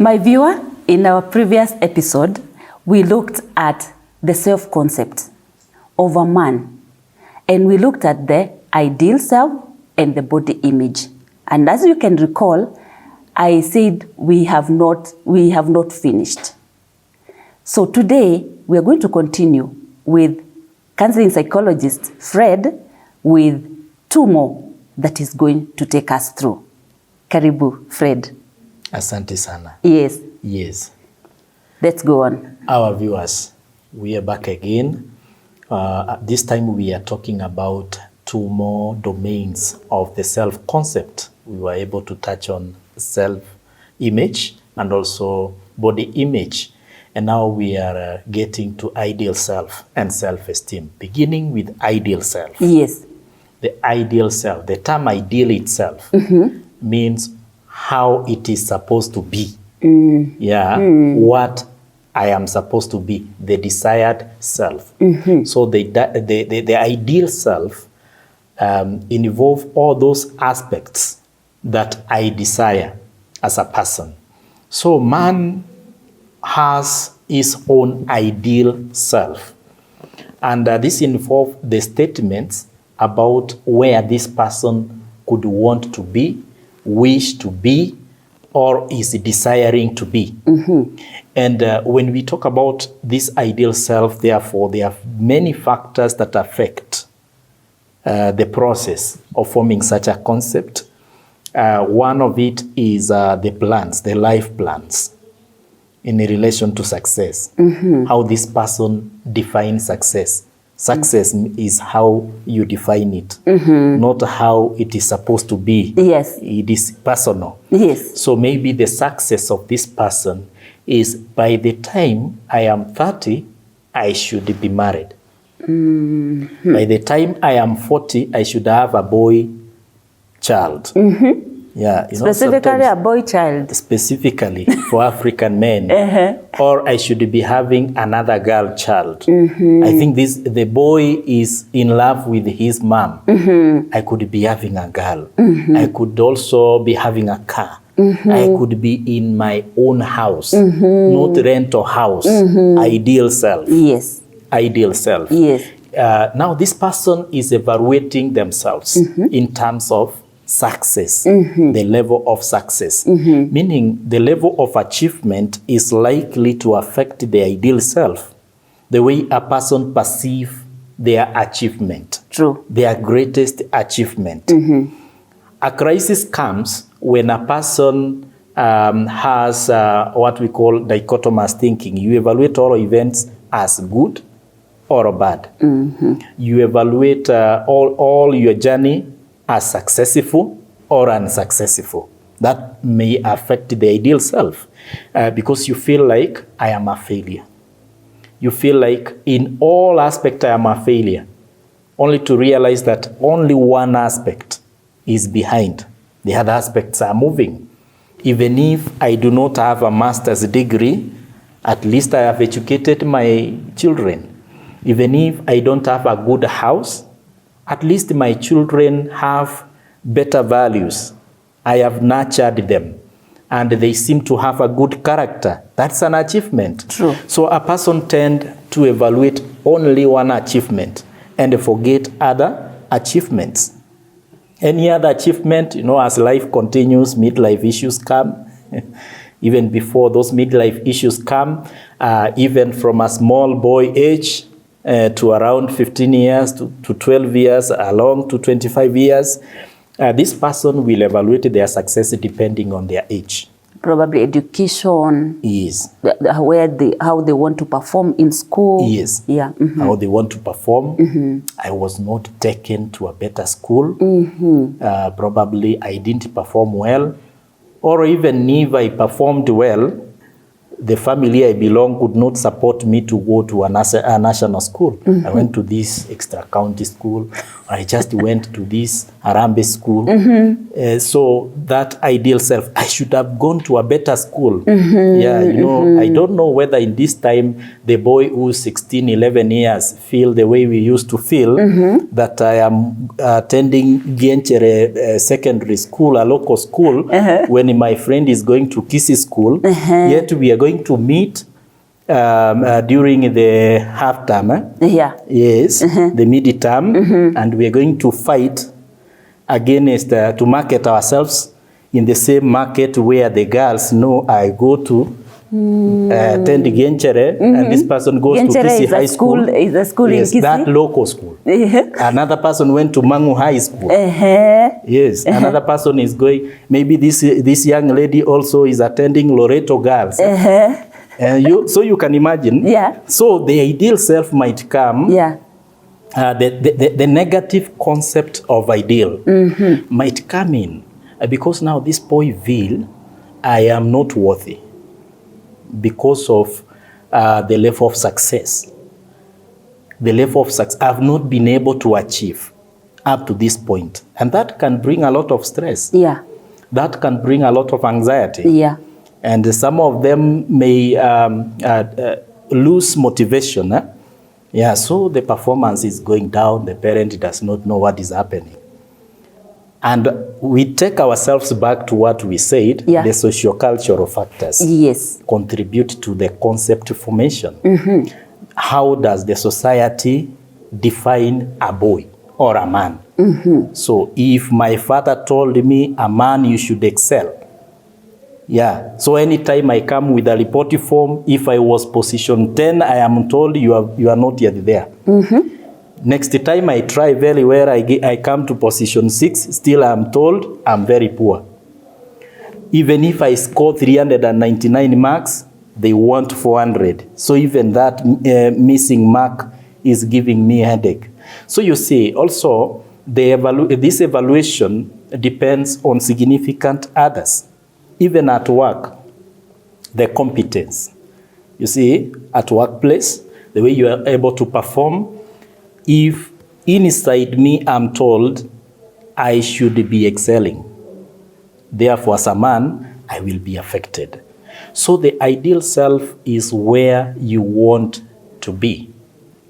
My viewer, in our previous episode, we looked at the self-concept of a man, and we looked at the ideal self and the body image. And as you can recall, I said we have not finished. So today we are going to continue with counseling psychologist Fred with 2 more that is going to take us through. Karibu, Fred. Asante sana. Yes. Yes. Let's go on. Our viewers, we are back again. This time we are talking about 2 more domains of the self-concept. We were able to touch on self-image and also body image. And now we are getting to ideal self and self-esteem, beginning with ideal self. Yes. The ideal self, the term ideal itself means how it is supposed to be. What I am supposed to be, the desired self. So the ideal self involves all those aspects that I desire as a person. So man has his own ideal self. And this involves the statements about where this person could want to be, wish to be, or is desiring to be. And when we talk about this ideal self, therefore, there are many factors that affect the process of forming such a concept. One of it is the plans, the life plans in relation to success. How this person defines success. Success is how you define it, not how it is supposed to be. Yes. It is personal. Yes. So maybe the success of this person is by the time I am 30, I should be married. By the time I am 40, I should have a boy child. Yeah, Specifically a boy child. Specifically for African men. Or I should be having another girl child. I think the boy is in love with his mom. I could be having a girl. I could also be having a car. I could be in my own house, not rental house. Ideal self. Yes. Ideal self. Yes. Now this person is evaluating themselves in terms of success, the level of success, meaning the level of achievement is likely to affect the ideal self, the way a person perceives their achievement. True. Their greatest achievement. A crisis comes when a person has what we call dichotomous thinking. You evaluate all events as good or bad. You evaluate all your journey as successful or unsuccessful. That may affect the ideal self because you feel like I am a failure. You feel like in all aspects I am a failure, only to realize that only one aspect is behind. The other aspects are moving. Even if I do not have a master's degree, at least I have educated my children. Even if I don't have a good house, at least my children have better values. I have nurtured them and they seem to have a good character. That's an achievement. True. So a person tends to evaluate only one achievement and forget other achievements. Any other achievement, as life continues, midlife issues come. Even before those midlife issues come, even from a small boy age, to around 15 years, to 12 years, along to 25 years. This person will evaluate their success depending on their age. Probably education. Yes. How they want to perform in school. Yes. Yeah. How they want to perform. I was not taken to a better school. Probably I didn't perform well. Or even if I performed well, the family I belong could not support me to go to a national school. I went to this extra county school. I just went to this Harambee school. So that ideal self, I should have gone to a better school. Yeah, you know, I don't know whether in this time the boy who's 16, 11 years feel the way we used to feel, that I am attending Genchere secondary school, a local school, when my friend is going to Kisii school, yet we are going to meet during the half term. Yes, the mid-term, and we are going to fight against to market ourselves in the same market where the girls know I go to attend Genchere, and this person goes Genchere to Kisii High School. Is a school Yes, in Kisii? that local school. Another person went to Mangu High School. Yes, another person is going, maybe this young lady also is attending Loreto Girls. So you can imagine. So the ideal self might come. The negative concept of ideal might come in because now this boy feel I am not worthy because of the level of success. The level of success I've not been able to achieve up to this point. And that can bring a lot of stress. That can bring a lot of anxiety. And some of them may lose motivation. So the performance is going down. The parent does not know what is happening. And we take ourselves back to what we said, the socio-cultural factors contribute to the concept formation. How does the society define a boy or a man? So if my father told me, a man, you should excel. So anytime I come with a report form, if I was position 10, I am told you are not yet there. Next time I try very well, I come to position 6, still I am told I'm very poor. Even if I score 399 marks, they want 400. So even that missing mark is giving me a headache. So you see, also, this evaluation depends on significant others. Even at work, the competence. You see, at workplace, the way you are able to perform, if inside me I'm told I should be excelling, therefore as a man, I will be affected. So the ideal self is where you want to be.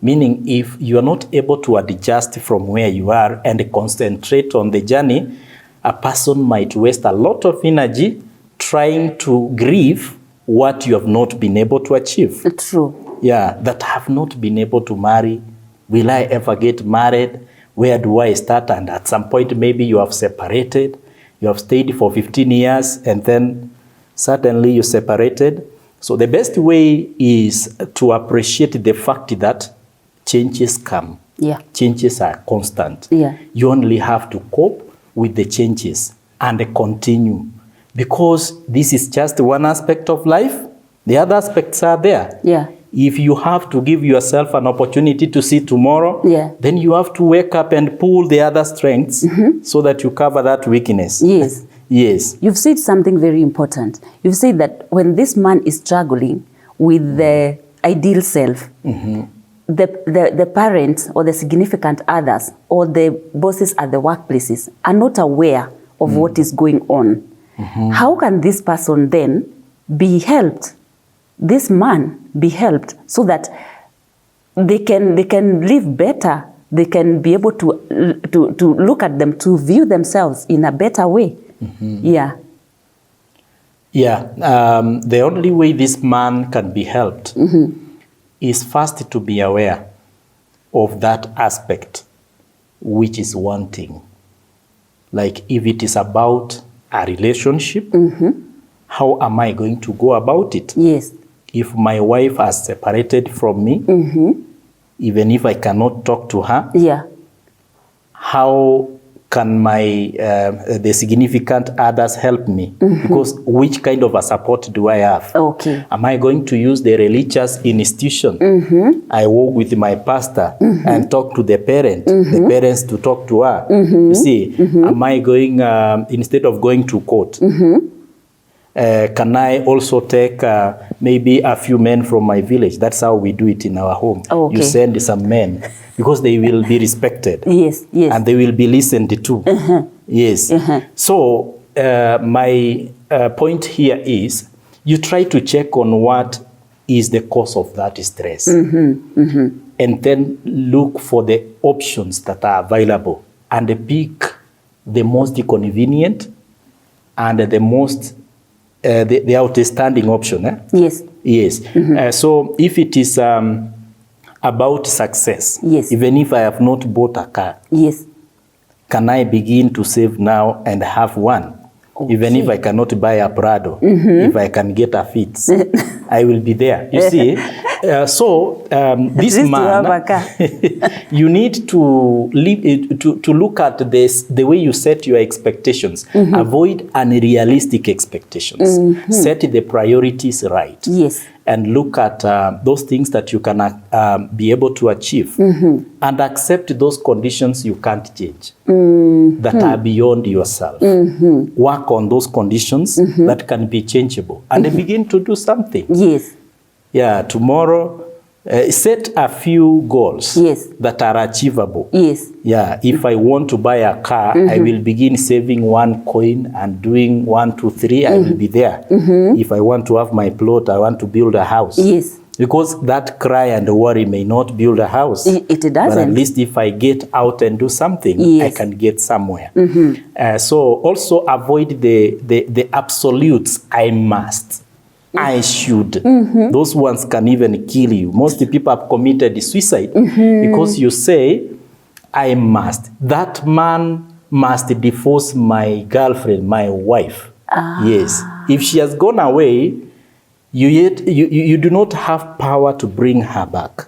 Meaning if you are not able to adjust from where you are and concentrate on the journey, a person might waste a lot of energy trying to grieve what you have not been able to achieve. True. That have not been able to marry. Will I ever get married? Where do I start? And at some point, maybe you have separated. You have stayed for 15 years and then suddenly you separated. So the best way is to appreciate the fact that changes come. Changes are constant. You only have to cope with the changes and continue. Because this is just one aspect of life, the other aspects are there. If you have to give yourself an opportunity to see tomorrow, then you have to wake up and pull the other strengths so that you cover that weakness. You've said something very important. You've said that when this man is struggling with the ideal self, the parents or the significant others or the bosses at the workplaces are not aware of what is going on. How can this person then be helped, this man be helped, so that they can live better, they can be able to look at them, to view themselves in a better way? The only way this man can be helped is first to be aware of that aspect which is wanting. Like if it is about a relationship, how am I going to go about it? If my wife has separated from me, even if I cannot talk to her, how can the significant others help me? Because which kind of a support do I have? Am I going to use the religious institution? I walk with my pastor and talk to the parent, the parents to talk to her. You see, am I going, instead of going to court, Can I also take maybe a few men from my village? That's how we do it in our home. Oh, okay. You send some men because they will be respected. Yes, yes. And they will be listened to. Yes. So my point here is you try to check on what is the cause of that stress. And then look for the options that are available and pick the most convenient and the most the outstanding option. Yes. Yes. So if it is about success, yes, even if I have not bought a car, yes, can I begin to save now and have one? Okay. Even if I cannot buy a Prado, if I can get a Fitz, I will be there. You see, this man, you need to look at this the way you set your expectations. Avoid unrealistic expectations. Set the priorities right. Yes. And look at those things that you can be able to achieve. And accept those conditions you can't change, that are beyond yourself. Work on those conditions that can be changeable and then begin to do something. Yes. Yeah, tomorrow, set a few goals, yes, that are achievable. Yes. Yeah, if I want to buy a car, I will begin saving one coin and doing 1, 2, 3, I will be there. If I want to have my plot, I want to build a house. Yes. Because that cry and worry may not build a house. It doesn't. But at least if I get out and do something, yes, I can get somewhere. So also avoid the absolutes, I must, I should. Those ones can even kill you. Most people have committed suicide because you say, I must. That man must divorce my girlfriend, my wife. Yes. If she has gone away, you do not have power to bring her back.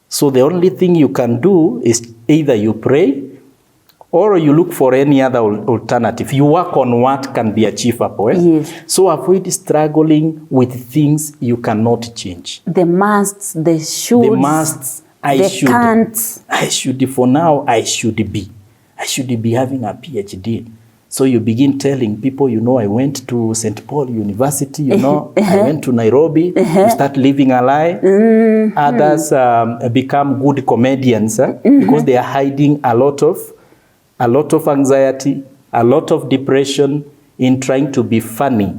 So the only thing you can do is either you pray or you look for any other alternative. You work on what can be achievable. Yes. So avoid struggling with things you cannot change. The musts, the shoulds, the musts, I should, for now, I should be having a PhD. So you begin telling people, you know, I went to St. Paul University, you know, I went to Nairobi, you start living a lie. Others become good comedians because they are hiding a lot of anxiety, a lot of depression in trying to be funny.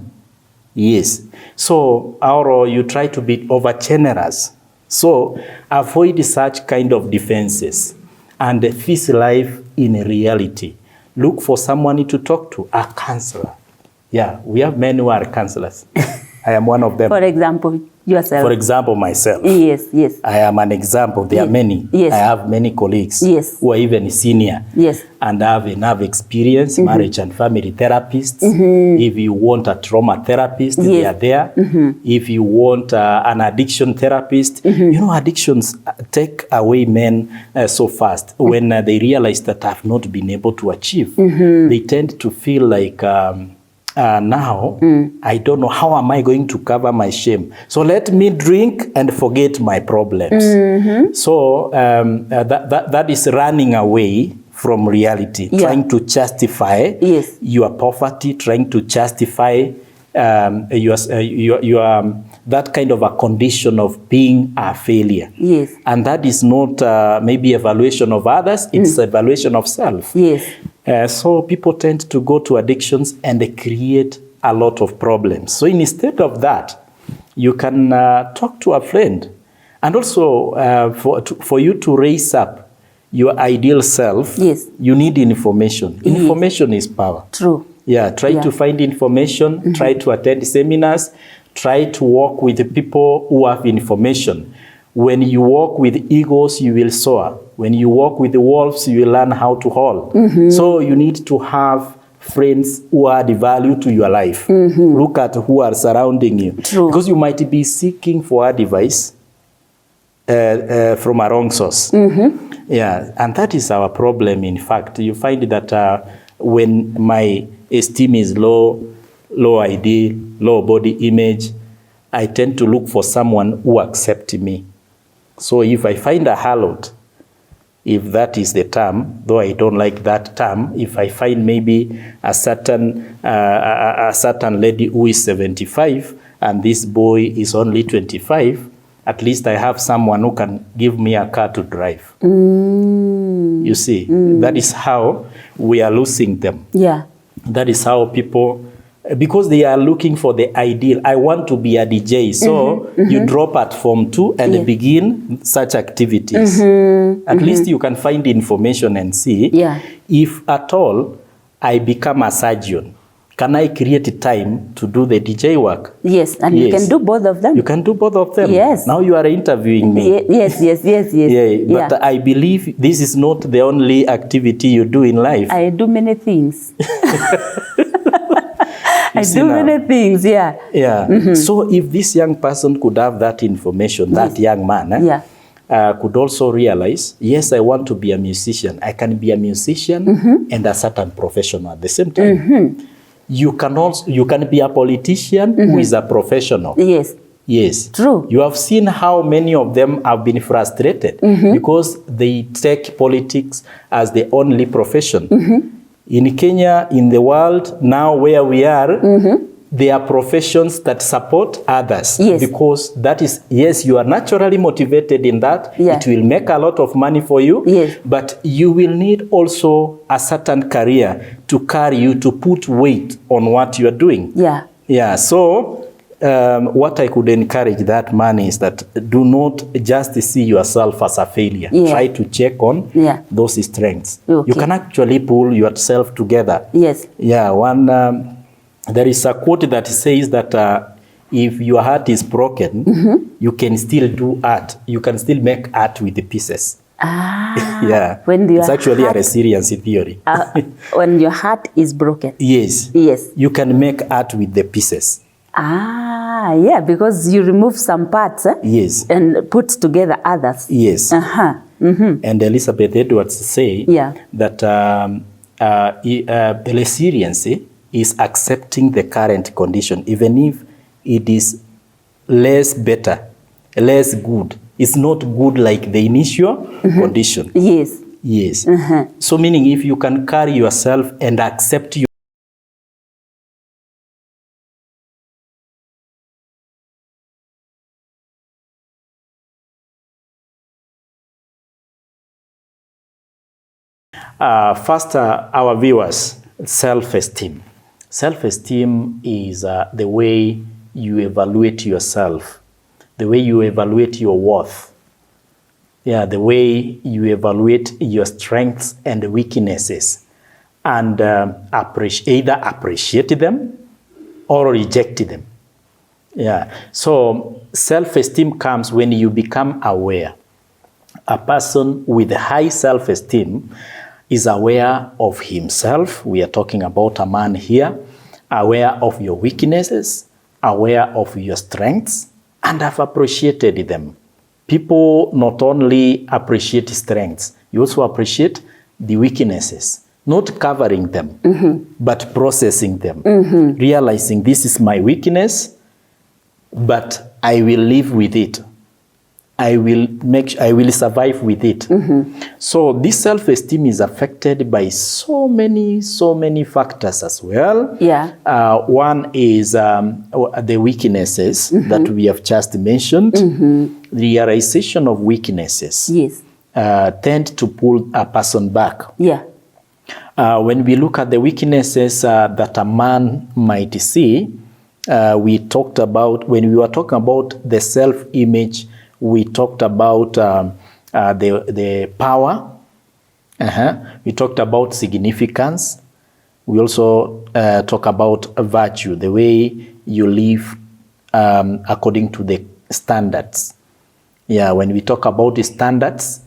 Yes. So, or you try to be over generous. So, avoid such kind of defenses and face life in reality. Look for someone to talk to, a counselor. Yeah, we have men who are counselors. I am one of them. For example, yourself. For example, myself. Yes, yes. I am an example. There are many. Yes. I have many colleagues who are even senior. Yes. And have enough experience, marriage and family therapists. If you want a trauma therapist, they are there. If you want an addiction therapist, you know, addictions take away men so fast. When they realize that I've not been able to achieve, they tend to feel like, now, I don't know, how am I going to cover my shame? So let me drink and forget my problems. So that is running away from reality, trying to justify your poverty, trying to justify your that kind of a condition of being a failure. Yes. And that is not maybe evaluation of others, it's evaluation of self. Yes. So people tend to go to addictions and they create a lot of problems. So instead of that, you can talk to a friend. And also for you to raise up your ideal self, you need information. Information is power. True. Yeah, try to find information, try to attend seminars, try to work with the people who have information. When you walk with eagles, you will soar. When you walk with the wolves, you will learn how to haul. So you need to have friends who add value to your life. Look at who are surrounding you. True. Because you might be seeking for advice from a wrong source. Yeah, and that is our problem, in fact. You find that when my esteem is low ID, low body image, I tend to look for someone who accepts me. So if I find a harlot, if that is the term, though I don't like that term. If I find maybe a certain lady who is 75 and this boy is only 25, at least I have someone who can give me a car to drive. You see, that is how we are losing them. Yeah. That is how people, because they are looking for the ideal. I want to be a DJ. So you drop at Form 2 and begin such activities. At least you can find information and see if at all I become a surgeon. Can I create time to do the DJ work? Yes, and you can do both of them. You can do both of them. Yes. Now you are interviewing me. Yes. Yeah, but I believe this is not the only activity you do in life. I do many things. I do many things, Yeah. So if this young person could have that information, that young man, could also realize, yes, I want to be a musician. I can be a musician and a certain professional at the same time. You can be a politician who is a professional. Yes. True. You have seen how many of them have been frustrated because they take politics as the only profession. In Kenya, in the world, now where we are, there are professions that support others. Because that is, yes, you are naturally motivated in that. It will make a lot of money for you. But you will need also a certain career to carry you, to put weight on what you are doing. So what I could encourage that man is that do not just see yourself as a failure. Try to check on those strengths. You can actually pull yourself together. There is a quote that says that if your heart is broken, you can still do art. You can still make art with the pieces. It's actually a resilience theory. When your heart is broken. You can make art with the pieces. Because you remove some parts and put together others. And Elizabeth Edwards say that resilience is accepting the current condition, even if it is less better, less good. It's not good like the initial condition. So meaning if you can carry yourself and accept your first, our viewers, self-esteem. Self-esteem is the way you evaluate yourself, the way you evaluate your worth, the way you evaluate your strengths and weaknesses, and either appreciate them or reject them. So self-esteem comes when you become aware. A person with high self-esteem is aware of himself. We are talking about a man here, aware of your weaknesses, aware of your strengths, and have appreciated them. People not only appreciate strengths, you also appreciate the weaknesses, not covering them, but processing them, realizing this is my weakness, but I will live with it. I will survive with it. So this self-esteem is affected by so many factors as well. One is the weaknesses that we have just mentioned. The realization of weaknesses tend to pull a person back. When we look at the weaknesses that a man might see, we talked about, when we were talking about the self-image, we talked about the power. We talked about significance. We also talk about virtue, the way you live according to the standards. When we talk about the standards,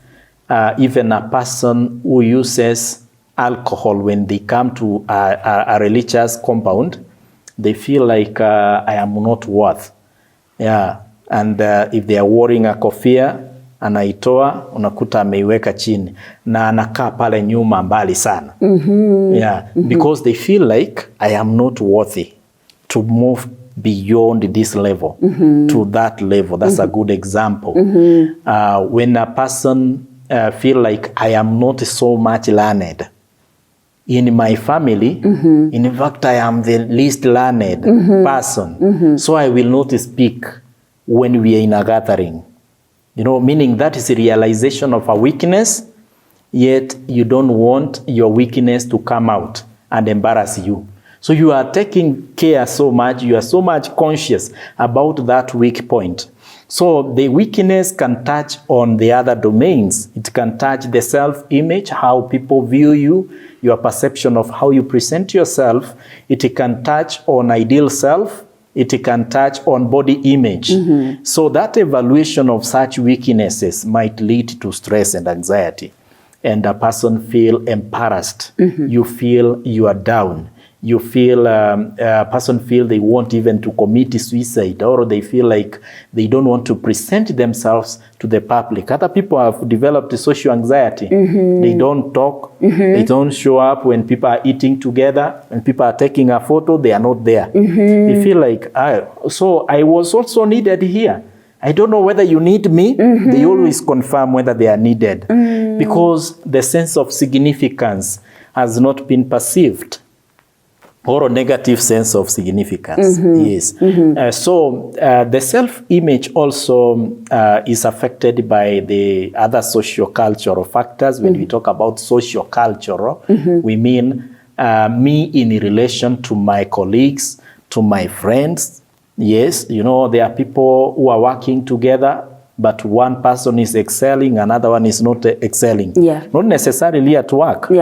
even a person who uses alcohol, when they come to a religious compound, they feel like I am not worth. And if they are wearing a kofia, anaitoa, unakuta ameiweka chini na anakaa pale nyuma mbali sana. Because they feel like I am not worthy to move beyond this level to that level. That's a good example. When a person feel like I am not so much learned. In my family, in fact, I am the least learned person. So I will not speak when we are in a gathering. You know, meaning that is a realization of a weakness, yet you don't want your weakness to come out and embarrass you. So you are taking care so much, you are so much conscious about that weak point. So the weakness can touch on the other domains. It can touch the self-image, how people view you, your perception of how you present yourself. It can touch on ideal self. It can touch on body image. So that evaluation of such weaknesses might lead to stress and anxiety. And a person feel embarrassed. You feel you are down. You feel, a person feel they want even to commit suicide, or they feel like they don't want to present themselves to the public. Other people have developed social anxiety. They don't talk. They don't show up when people are eating together. When people are taking a photo, they are not there. They feel like, so I was also needed here. I don't know whether you need me. They always confirm whether they are needed because the sense of significance has not been perceived. Or a negative sense of significance. Yes. So the self-image also is affected by the other socio-cultural factors. When we talk about socio-cultural, we mean me in relation to my colleagues, to my friends. Yes, you know, there are people who are working together, but one person is excelling, another one is not excelling. Not necessarily at work.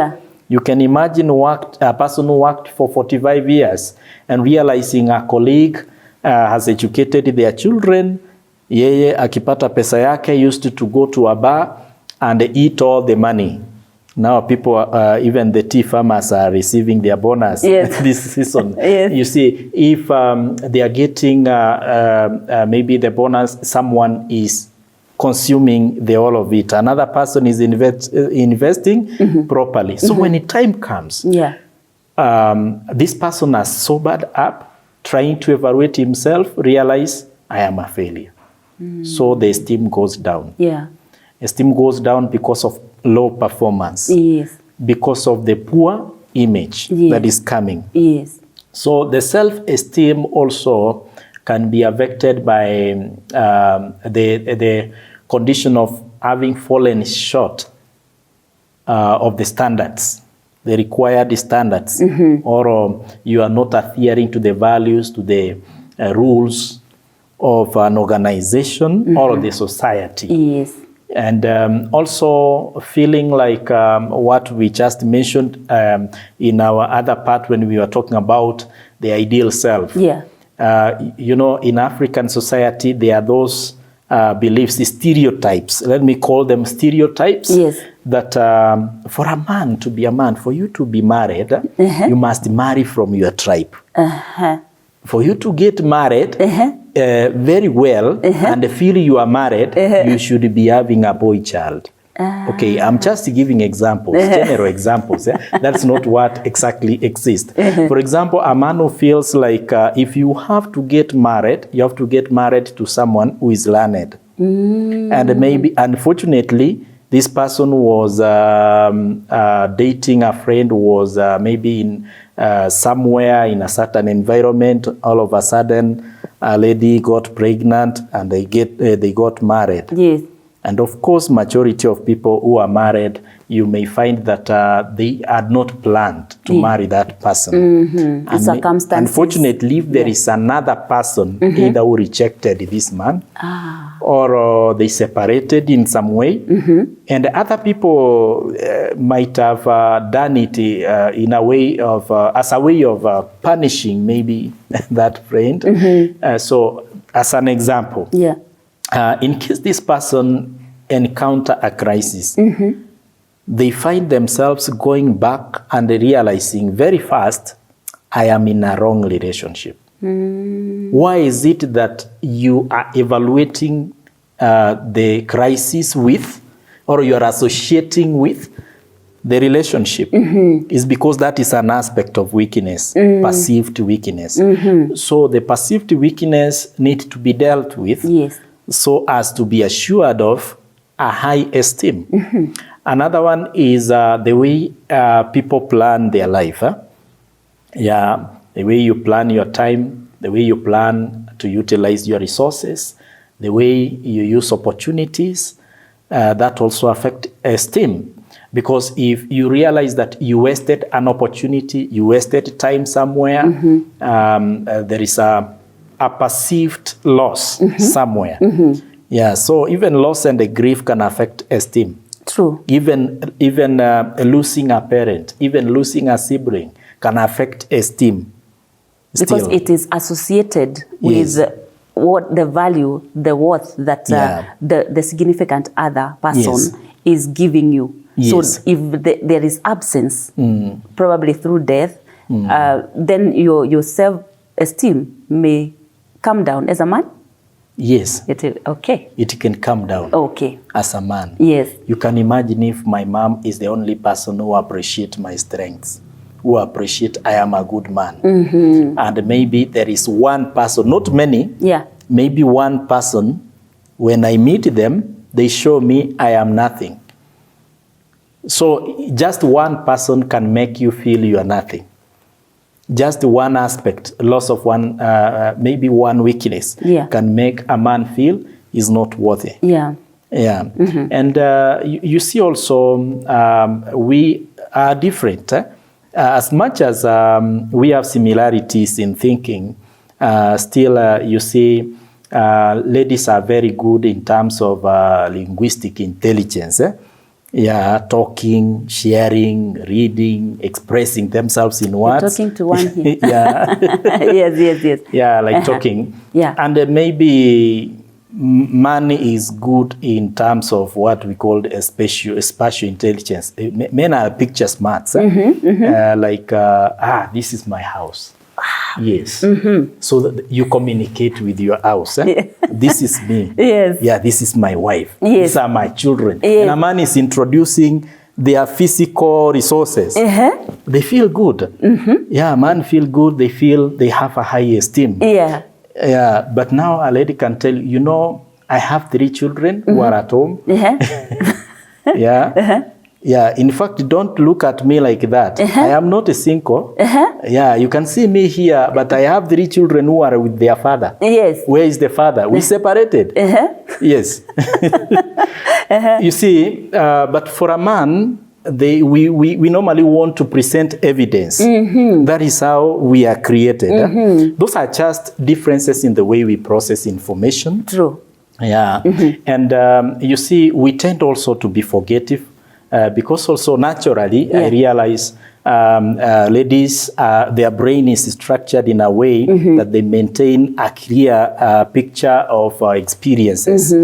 You can imagine a person who worked for 45 years and realizing a colleague has educated their children. Yeye akipata pesa yake used to go to a bar and eat all the money. Now people, even the tea farmers are receiving their bonus this season. You see, if they are getting maybe the bonus, someone is consuming the all of it. Another person is investing properly. So when the time comes, this person has sobered up, trying to evaluate himself, realize, I am a failure. So the esteem goes down. Esteem goes down because of low performance. Because of the poor image that is coming. So the self-esteem also can be affected by the condition of having fallen short of the standards, the required standards, or you are not adhering to the values, to the rules of an organization or the society. And also feeling like what we just mentioned in our other part when we were talking about the ideal self. You know, in African society, there are those beliefs, stereotypes. Let me call them stereotypes. That for a man to be a man, for you to be married, you must marry from your tribe. For you to get married very well and feel you are married, you should be having a boy child. Okay, I'm just giving examples, general examples. That's not what exactly exists. For example, a man who feels like if you have to get married, you have to get married to someone who is learned. And maybe, unfortunately, this person was dating a friend who was maybe in somewhere in a certain environment. All of a sudden, a lady got pregnant and they got married. And of course, majority of people who are married, you may find that they had not planned to marry that person. And circumstances. Unfortunately, if there is another person either who rejected this man or they separated in some way, and other people might have done it in a way of, as a way of punishing maybe that friend. So as an example, in case this person encounter a crisis, they find themselves going back and realizing very fast, I am in a wrong relationship. Why is it that you are evaluating the crisis with, or you are associating with the relationship? Is because that is an aspect of weakness, perceived weakness. So the perceived weakness needs to be dealt with so as to be assured of a high esteem. Another one is the way people plan their life. Yeah, the way you plan your time, the way you plan to utilize your resources, the way you use opportunities, that also affect esteem. Because if you realize that you wasted an opportunity, you wasted time somewhere, there is a perceived loss somewhere. Yeah, so even loss and the grief can affect esteem. True. Even losing a parent, even losing a sibling can affect esteem. Because Still. it is associated with what the value, the worth that the significant other person is giving you. Yes. So if there is absence, probably through death, then your self-esteem may come down as a man. Yes. Okay. It can come down. Okay. As a man. Yes. You can imagine if my mom is the only person who appreciates my strengths, who appreciate I am a good man. And maybe there is one person, not many, maybe one person, when I meet them, they show me I am nothing. So just one person can make you feel you are nothing. Just one aspect, loss of one, maybe one weakness can make a man feel he's not worthy. Yeah. And you see also we are different. As much as we have similarities in thinking, still you see ladies are very good in terms of linguistic intelligence. Talking, sharing, reading, expressing themselves in words. You're talking to one here. Yes. Yeah, like talking. And maybe man is good in terms of what we call spatial intelligence. Men are picture smarts. Like, this is my house. Yes. So that you communicate with your house. This is me. Yeah, this is my wife. These are my children. And a man is introducing their physical resources. They feel good. Yeah, man feel good. They feel they have a high esteem. Yeah, but now a lady can tell you, I have 3 children who are at home. Yeah, in fact, don't look at me like that. I am not a single. Yeah, you can see me here, but I have 3 children who are with their father. Where is the father? We separated. Yes. You see, but for a man, we normally want to present evidence. That is how we are created. Those are just differences in the way we process information. True. Yeah. And you see, we tend also to be forgetful. Because also naturally, I realize ladies, their brain is structured in a way that they maintain a clear picture of experiences.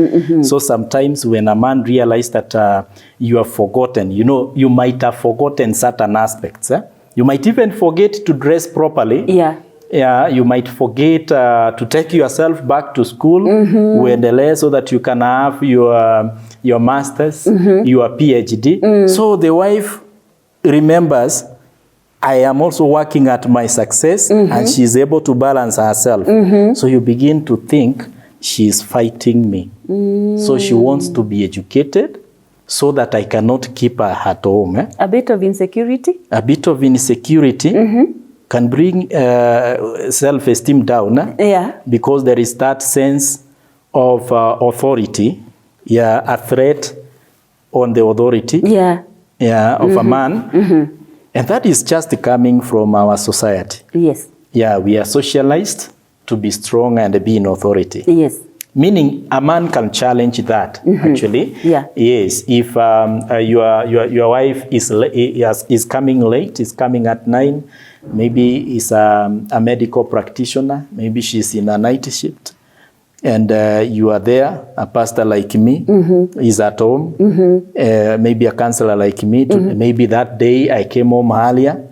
So sometimes when a man realizes that you have forgotten, you might have forgotten certain aspects. You might even forget to dress properly. Yeah, you might forget to take yourself back to school, so that you can have your master's, your PhD. So the wife remembers, I am also working at my success, and she's able to balance herself. So you begin to think she's fighting me. So she wants to be educated so that I cannot keep her at home. A bit of insecurity? A bit of insecurity. Can bring self-esteem down. Because there is that sense of authority, a threat on the authority of a man. And that is just coming from our society. Yeah, we are socialized to be strong and be in authority. Meaning a man can challenge that, actually. Yes, if your wife is coming late, is coming at 9, maybe is a medical practitioner, maybe she's in a night shift, and you are there, a pastor like me is at home, maybe a counselor like me, maybe that day I came home earlier,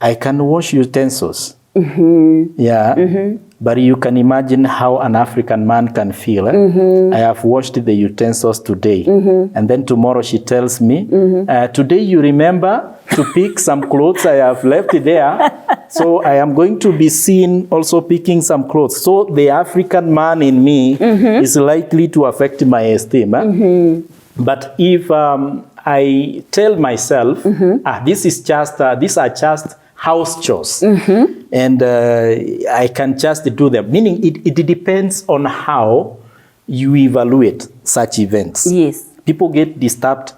I can wash utensils. Yeah. But you can imagine how an African man can feel. I have washed the utensils today. And then tomorrow she tells me, today you remember to pick some clothes I have left there. So I am going to be seen also picking some clothes. So the African man in me is likely to affect my esteem. But if I tell myself, these are just house chores, and I can just do them. Meaning it depends on how you evaluate such events. Yes. People get disturbed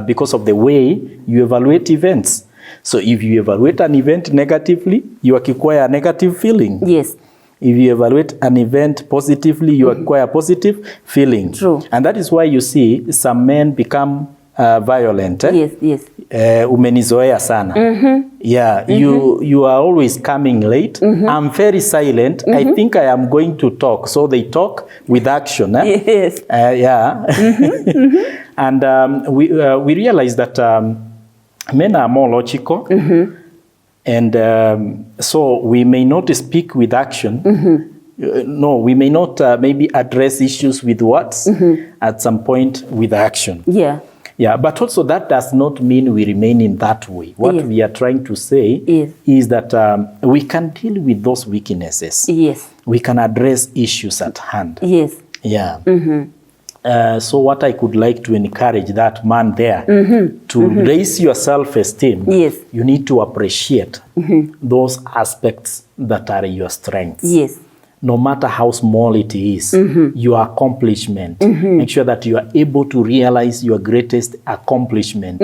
because of the way you evaluate events. So if you evaluate an event negatively, you acquire a negative feeling. Yes. If you evaluate an event positively, you acquire a positive feeling. True. And that is why you see some men become violent. Yes, yes. Umenizoea sana. Yeah, you are always coming late. I'm very silent. I think I am going to talk. So they talk with action. Yes. Yeah. And we realize that men are more logical. And so we may not speak with action. No, we may not maybe address issues with words, at some point with action. Yeah. Yeah, but also that does not mean we remain in that way. What we are trying to say is that we can deal with those weaknesses. Yes. We can address issues at hand. Yes. Yeah. So what I could like to encourage that man there to raise your self-esteem, Yes. you need to appreciate those aspects that are your strengths. Yes. No matter how small it is, your accomplishment. Make sure that you are able to realize your greatest accomplishment.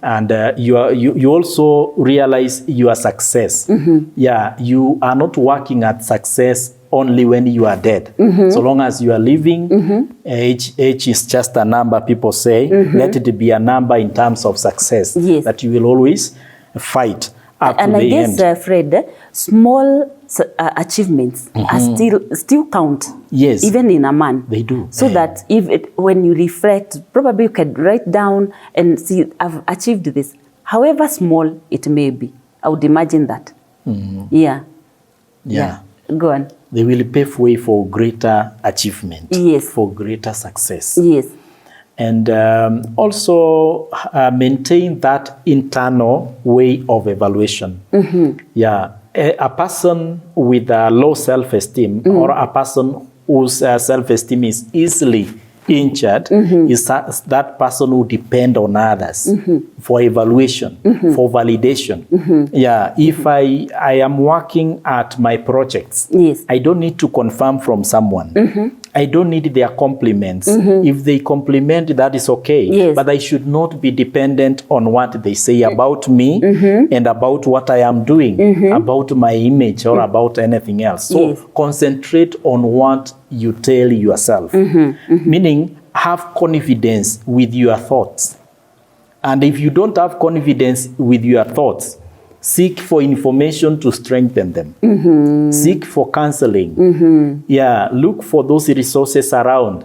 And you also realize your success. Yeah, you are not working at success only when you are dead. So long as you are living, age is just a number, people say. Let it be a number in terms of success. Yes. That you will always fight up And to I the guess, end. Fred, small achievements are still count. Yes. Even in a man. They do. So that when you reflect, probably you can write down and see, I've achieved this. However small it may be. I would imagine that. Yeah. Go on. They will pave way for greater achievement. Yes. For greater success. Yes. And also maintain that internal way of evaluation. Yeah, a person with a low self-esteem or a person whose self-esteem is easily injured is that person who depend on others for evaluation, for validation. Yeah, if I am working at my projects, Yes. I don't need to confirm from someone. I don't need their compliments. If they compliment, that is okay. Yes. But I should not be dependent on what they say about me and about what I am doing, about my image or about anything else. So Yes. concentrate on what you tell yourself. Meaning, have confidence with your thoughts. And if you don't have confidence with your thoughts, seek for information to strengthen them. Seek for counseling. Yeah, look for those resources around.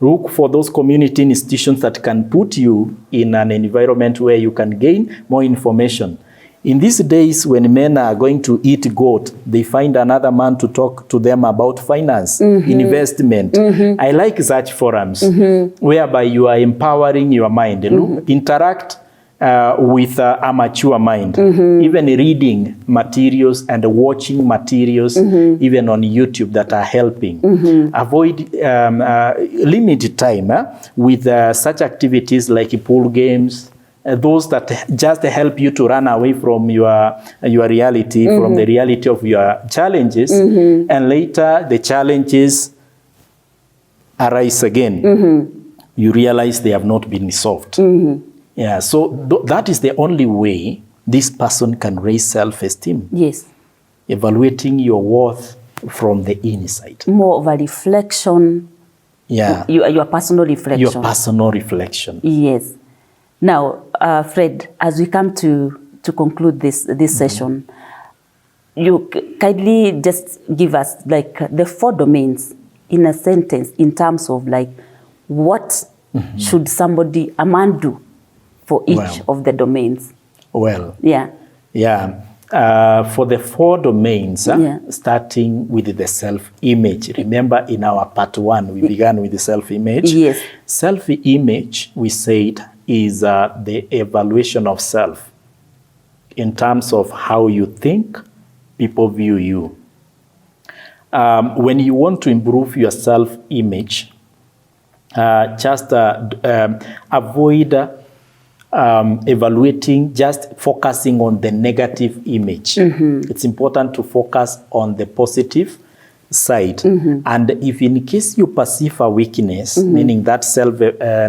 Look for those community institutions that can put you in an environment where you can gain more information. In these days, when men are going to eat goat, they find another man to talk to them about finance, investment. I like such forums whereby you are empowering your mind. Interact with a mature mind. Even reading materials and watching materials, even on YouTube, that are helping. Avoid limited time with such activities like pool games, those that just help you to run away from your reality, from the reality of your challenges, and later the challenges arise again. You realize they have not been solved. Yeah, so that is the only way this person can raise self-esteem. Yes. Evaluating your worth from the inside. More of a reflection. Yeah. Your personal reflection. Your personal reflection. Yes. Now, Fred, as we come to conclude this session, you kindly just give us like the 4 domains in a sentence in terms of like what should a man do for each of the domains. Well. Yeah. Yeah. for the 4 domains, starting with the self-image. Remember, in our part 1, we began with the self-image. Yes. Self-image, we said, is the evaluation of self in terms of how you think people view you. When you want to improve your self-image, just avoid evaluating, just focusing on the negative image. It's important to focus on the positive side. And if in case you perceive a weakness, meaning that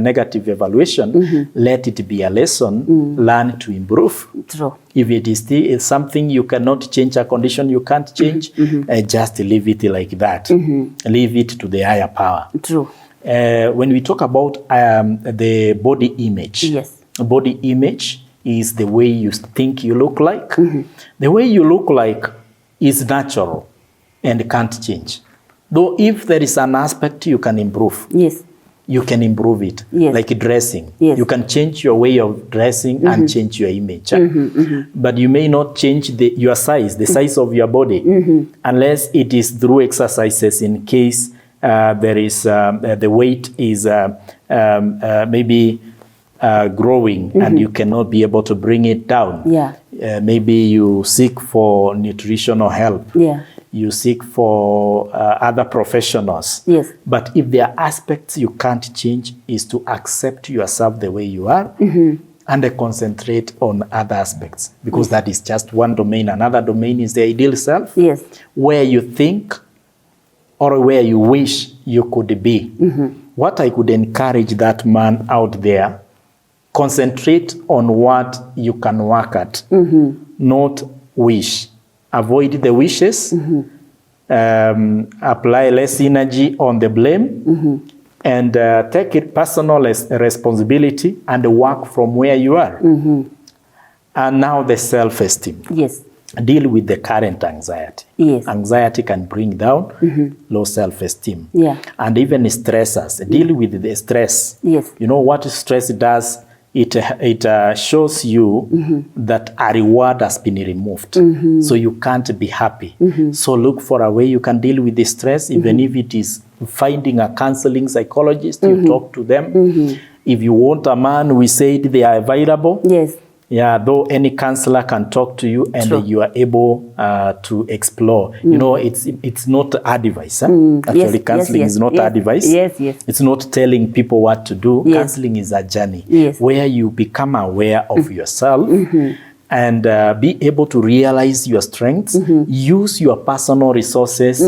negative evaluation, let it be a lesson, learn to improve. True. If it is still something you cannot change, a condition you can't change, just leave it like that. Leave it to the higher power. True. When we talk about the body image, body image is the way you think you look like. The way you look like is natural and can't change. Though if there is an aspect you can improve, you can improve it, like dressing. You can change your way of dressing and change your image. But you may not change your size, the size of your body, unless it is through exercises in case there is the weight is maybe growing and you cannot be able to bring it down. Maybe you seek for nutritional help. You seek for other professionals. But if there are aspects you can't change, is to accept yourself the way you are and concentrate on other aspects, because that is just one domain. Another domain is the ideal self, where you think or where you wish you could be. What I could encourage that man out there, concentrate on what you can work at, not wish. Avoid the wishes, apply less energy on the blame, and take it personal responsibility and work from where you are. And now the self-esteem. Deal with the current anxiety. Anxiety can bring down low self-esteem. And even stressors. Deal with the stress. You know what stress does? It shows you that a reward has been removed. So you can't be happy. So look for a way you can deal with the stress, even if it is finding a counseling psychologist, you talk to them. If you want a man, we said they are available. Though any counselor can talk to you and you are able to explore. You know, it's not advice. Actually, counseling is not advice. It's not telling people what to do. Counseling is a journey where you become aware of yourself and be able to realize your strengths, use your personal resources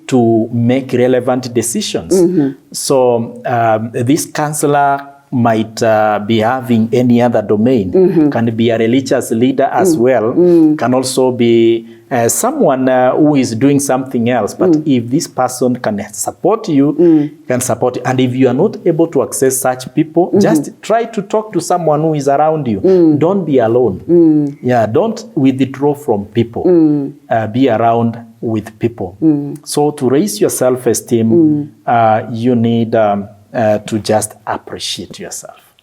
to make relevant decisions. So this counselor might be having any other domain, can be a religious leader as well, can also be someone who is doing something else. But if this person can support you, can support you. And if you are not able to access such people, just try to talk to someone who is around you. Don't be alone. Don't withdraw from people. Be around with people. So to raise your self-esteem, you need to just appreciate yourself.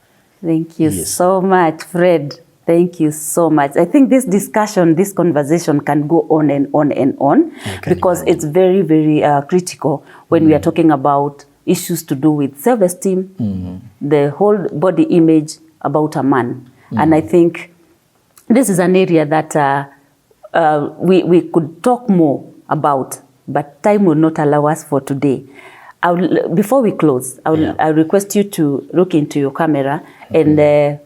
Thank you so much, Fred. Thank you so much. I think this discussion, this conversation can go on and on and on, because it's very, very critical when we are talking about issues to do with self-esteem, the whole body image about a man. And I think this is an area that we could talk more about, but time will not allow us for today. Before we close, I'll request you to look into your camera and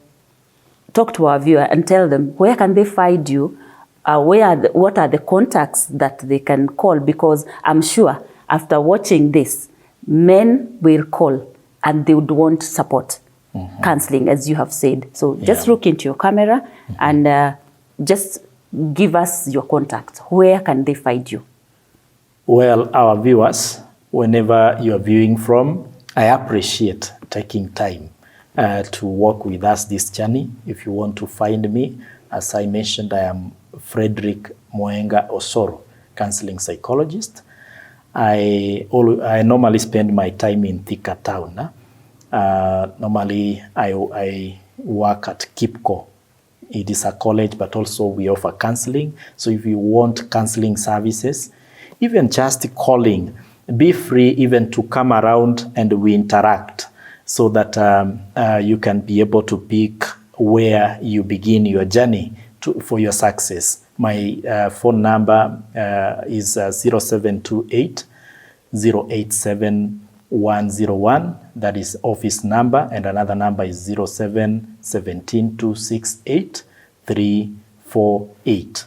talk to our viewer and tell them where can they find you, what are the contacts that they can call, because I'm sure after watching this, men will call and they would want support, counseling, as you have said. So just look into your camera and just give us your contacts. Where can they find you? Well, our viewers, whenever you're viewing from, I appreciate taking time to walk with us this journey. If you want to find me, as I mentioned, I am Frederick Mwenga Osoro, counseling psychologist. I normally spend my time in Thika town. Normally, I work at KIPCO It is a college, but also we offer counseling. So if you want counseling services, even just calling, be free even to come around and we interact so that you can be able to pick where you begin your journey for your success. My phone number is 0728 087 101. That is office number, and another number is 0717 268 348.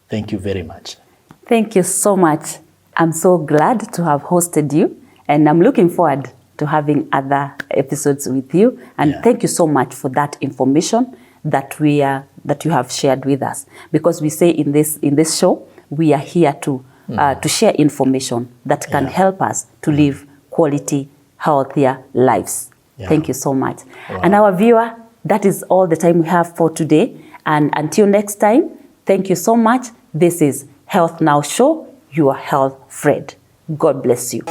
Thank you very much. Thank you so much. I'm so glad to have hosted you, and I'm looking forward to having other episodes with you. And thank you so much for that information that that you have shared with us. Because we say in this show, we are here to share information that can help us to live quality, healthier lives. Thank you so much. Wow. And our viewer, that is all the time we have for today. And until next time, thank you so much. This is Health Now Show, your health friend. God bless you.